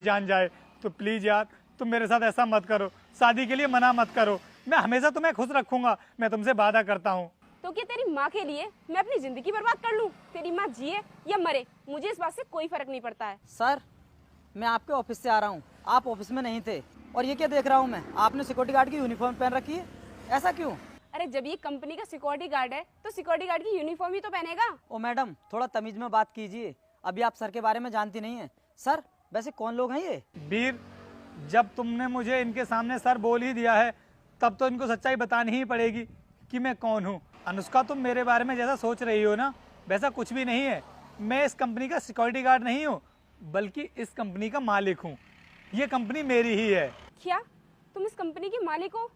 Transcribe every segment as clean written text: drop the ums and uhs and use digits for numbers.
जान जाए। तो प्लीज यार तुम मेरे साथ ऐसा मत करो, शादी के लिए मना मत करो, मैं हमेशा तुम्हें खुश रखूंगा, मैं तुमसे वादा करता हूँ। तो क्या तेरी माँ के लिए मैं अपनी जिंदगी बर्बाद कर लूं? तेरी माँ जिए या मरे, मुझे इस बात से कोई फर्क नहीं पड़ता है। सर, मैं आपके ऑफिस से आ रहा हूँ, आप ऑफिस में नहीं थे। और ये क्या देख रहा हूँ मैं, आपने सिक्योरिटी गार्ड की यूनिफॉर्म पहन रखी है, ऐसा क्यों? अरे जब ये कंपनी का सिक्योरिटी गार्ड है तो सिक्योरिटी गार्ड की यूनिफॉर्म ही तो पहनेगा। ओ मैडम, थोड़ा तमीज में बात कीजिए, अभी आप सर के बारे में जानती नहीं है। सर, वैसे कौन लोग हैं ये? वीर, जब तुमने मुझे इनके सामने सर बोल ही दिया है तब तो इनको सच्चाई बतानी ही पड़ेगी कि मैं कौन हूँ। अनुष्का, तुम मेरे बारे में जैसा सोच रही हो ना, वैसा कुछ भी नहीं है। मैं इस कंपनी का सिक्योरिटी गार्ड नहीं हूँ, बल्कि इस कंपनी का मालिक हूँ। ये कंपनी मेरी ही है। क्या तुम इस कंपनी के मालिक हो?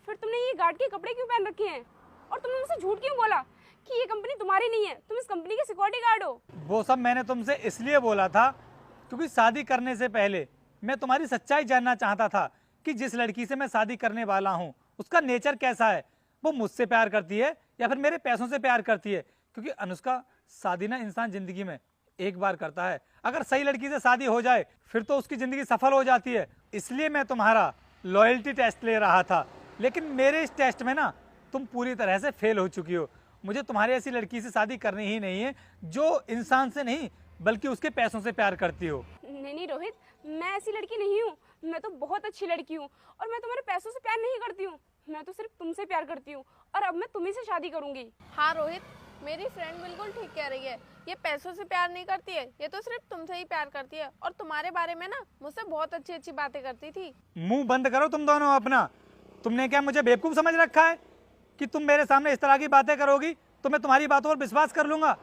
फिर तुमने ये गार्ड के कपड़े क्यों पहन रखे हैं? और तुमने मुझसे झूठ क्यों बोला कि ये कंपनी तुम्हारी नहीं है, तुम इस कंपनी के सिक्योरिटी गार्ड हो? वो सब मैंने तुमसे इसलिए बोला था क्योंकि शादी करने से पहले मैं तुम्हारी सच्चाई जानना चाहता था कि जिस लड़की से मैं शादी करने वाला हूँ उसका नेचर कैसा है। वो मुझसे प्यार करती है या फिर मेरे पैसों से प्यार करती है। क्योंकि अनुष्का, शादी ना इंसान जिंदगी में एक बार करता है, अगर सही लड़की से शादी हो जाए फिर तो उसकी जिंदगी सफल हो जाती है। इसलिए मैं तुम्हारा लॉयल्टी टेस्ट ले रहा था, लेकिन मेरे इस टेस्ट में ना तुम पूरी तरह से फेल हो चुकी हो। मुझे तुम्हारी ऐसी लड़की से शादी करनी ही नहीं है जो इंसान से नहीं बल्कि उसके पैसों से प्यार करती हो। नहीं रोहित, मैं ऐसी लड़की नहीं हूँ। मैं तो बहुत अच्छी लड़की हूँ और मैं तुम्हारे पैसों से प्यार नहीं करती हूँ। मैं तो सिर्फ तुमसे प्यार करती हूँ और अब मैं तुम्ही से शादी करूंगी। हाँ रोहित, मेरी फ्रेंड बिल्कुल ठीक कह रही है, ये पैसों से प्यार नहीं करती है, ये तो सिर्फ तुमसे ही प्यार करती है। और तुम्हारे बारे में ना मुझसे बहुत अच्छी अच्छी बातें करती थी। मुंह बंद करो तुम दोनों अपना। तुमने क्या मुझे बेवकूफ समझ रखा है कि तुम मेरे सामने इस तरह की बातें करोगी तो मैं तुम्हारी बातों पर विश्वास कर लूंगा?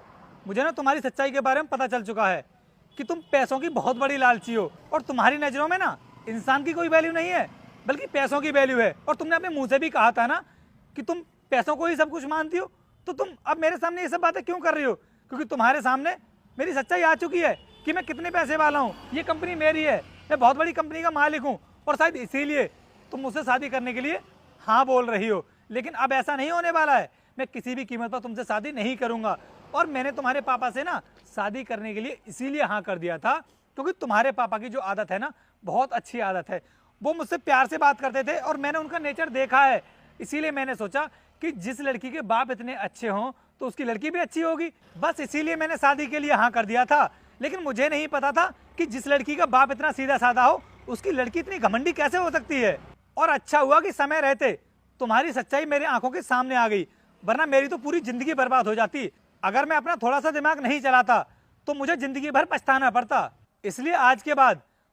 मुझे ना तुम्हारी सच्चाई के बारे में पता चल चुका है कि तुम पैसों की बहुत बड़ी लालची हो और तुम्हारी नजरों में ना इंसान की कोई वैल्यू नहीं है बल्कि पैसों की वैल्यू है। और तुमने अपने मुंह से भी कहा था ना कि तुम पैसों को ही सब कुछ मानती हो, तो तुम अब मेरे सामने ये सब बातें क्यों कर रही हो? क्योंकि तुम्हारे सामने मेरी सच्चाई आ चुकी है कि मैं कितने पैसे वाला हूँ। ये कंपनी मेरी है, मैं बहुत बड़ी कंपनी का मालिक हूँ और शायद इसीलिए तुम मुझसे शादी करने के लिए हाँ बोल रही हो। लेकिन अब ऐसा नहीं होने वाला है, मैं किसी भी कीमत पर तुमसे शादी नहीं करूंगा। और मैंने तुम्हारे पापा से ना शादी करने के लिए इसीलिए हाँ कर दिया था क्योंकि तुम्हारे पापा की जो आदत है ना बहुत अच्छी आदत है। वो मुझसे प्यार से बात करते थे और मैंने उनका नेचर देखा है। इसीलिए मैंने सोचा कि जिस लड़की के बाप इतने अच्छे हों तो उसकी लड़की भी अच्छी होगी। बस इसीलिए मैंने शादी के लिए हाँ कर दिया था। लेकिन मुझे नहीं पता था कि जिस लड़की का बाप इतना सीधा साधा हो उसकी लड़की इतनी घमंडी कैसे हो सकती है। और अच्छा हुआ कि समय रहते तुम्हारी सच्चाई मेरी आंखों के सामने आ गई, वरना मेरी तो पूरी जिंदगी बर्बाद हो जाती। अगर मैं अपना थोड़ा सा दिमाग नहीं चलाता तो मुझे जिंदगी भर पछताना पड़ता। इसलिए आज के बाद